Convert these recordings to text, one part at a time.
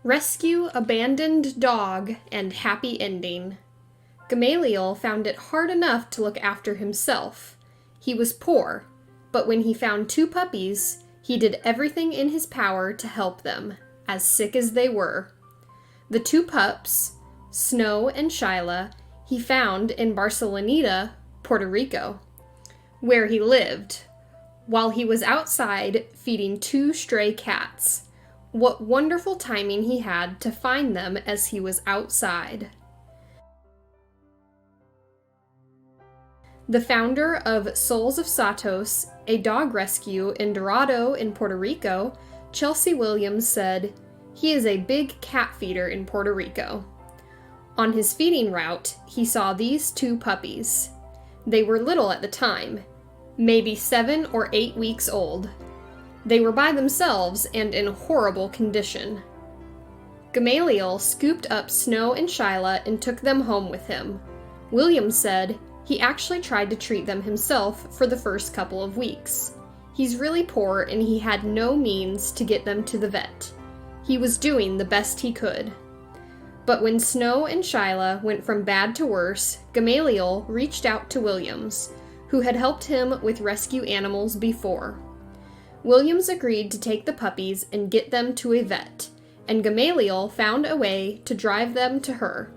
Rescue abandoned dog and happy ending. Gamaliel found it hard enough to look after himself. He was poor, but when he found two puppies, he did everything in his power to help them, as sick as they were. The two pups, Snow and Shyla, he found in Barceloneta, Puerto Rico, where he lived, while he was outside feeding two stray cats. What wonderful timing he had to find them as he was outside. The founder of Souls of Satos, a dog rescue in Dorado in Puerto Rico, Chelsea Williams said, "He is a big cat feeder in Puerto Rico." On his feeding route, he saw these two puppies. They were little at the time, maybe 7 or 8 weeks old. They were by themselves and in horrible condition. Gamaliel scooped up Snow and Shyla and took them home with him. Williams said he actually tried to treat them himself for the first couple of weeks. He's really poor and he had no means to get them to the vet. He was doing the best he could. But when Snow and Shyla went from bad to worse, Gamaliel reached out to Williams, who had helped him with rescue animals before. Williams agreed to take the puppies and get them to a vet, and Gamaliel found a way to drive them to her,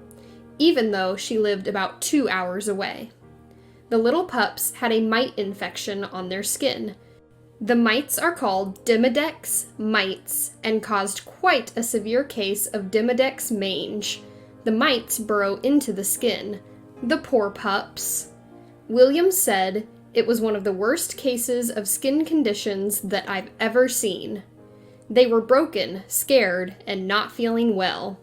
even though she lived about 2 hours away. The little pups had a mite infection on their skin. The mites are called Demodex mites and caused quite a severe case of Demodex mange. The mites burrow into the skin. The poor pups. Williams said it was one of the worst cases of skin conditions that I've ever seen. They were broken, scared, and not feeling well.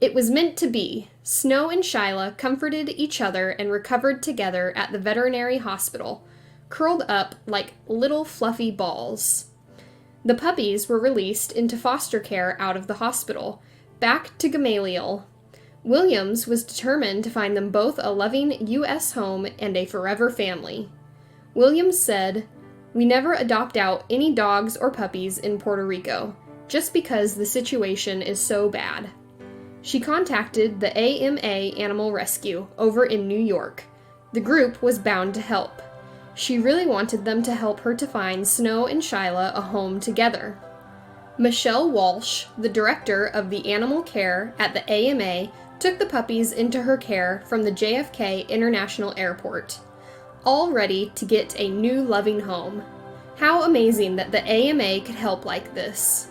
It was meant to be. Snow and Shyla comforted each other and recovered together at the veterinary hospital, curled up like little fluffy balls. The puppies were released into foster care out of the hospital, back to Gamaliel. Williams was determined to find them both a loving U.S. home and a forever family. Williams said, "We never adopt out any dogs or puppies in Puerto Rico, just because the situation is so bad." She contacted the AMA Animal Rescue over in New York. The group was bound to help. She really wanted them to help her to find Snow and Shyla a home together. Michelle Walsh, the director of the animal care at the AMA, took the puppies into her care from the JFK International Airport, all ready to get a new loving home. How amazing that the AMA could help like this.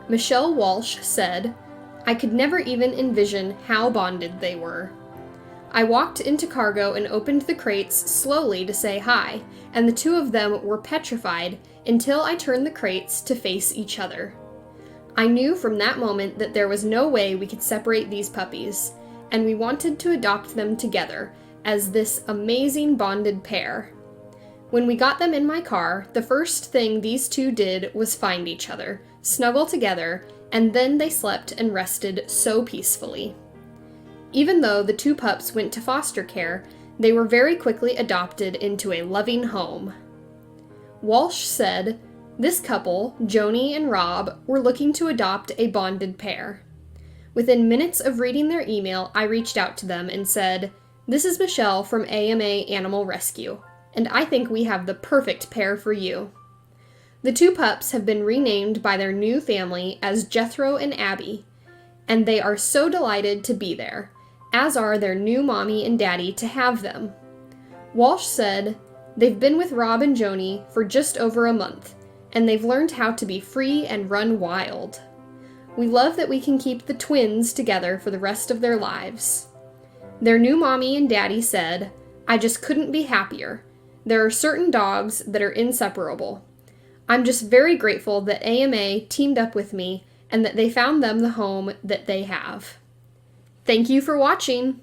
Michelle Walsh said, "I could never even envision how bonded they were. I walked into cargo and opened the crates slowly to say hi, and the two of them were petrified until I turned the crates to face each other. I knew from that moment that there was no way we could separate these puppies, and we wanted to adopt them together as this amazing bonded pair. When we got them in my car, the first thing these two did was find each other, snuggle together, and then they slept and rested so peacefully. Even though the two pups went to foster care, they were very quickly adopted into a loving home." Walsh said, "This couple, Joni and Rob, were looking to adopt a bonded pair. Within minutes of reading their email, I reached out to them and said, 'This is Michelle from AMA Animal Rescue, and I think we have the perfect pair for you.' The two pups have been renamed by their new family as Jethro and Abby, and they are so delighted to be there, as are their new mommy and daddy to have them." Walsh said, "They've been with Rob and Joni for just over a month, and they've learned how to be free and run wild. We love that we can keep the twins together for the rest of their lives." Their new mommy and daddy said, "I just couldn't be happier. There are certain dogs that are inseparable. I'm just very grateful that AMA teamed up with me and that they found them the home that they have." Thank you for watching!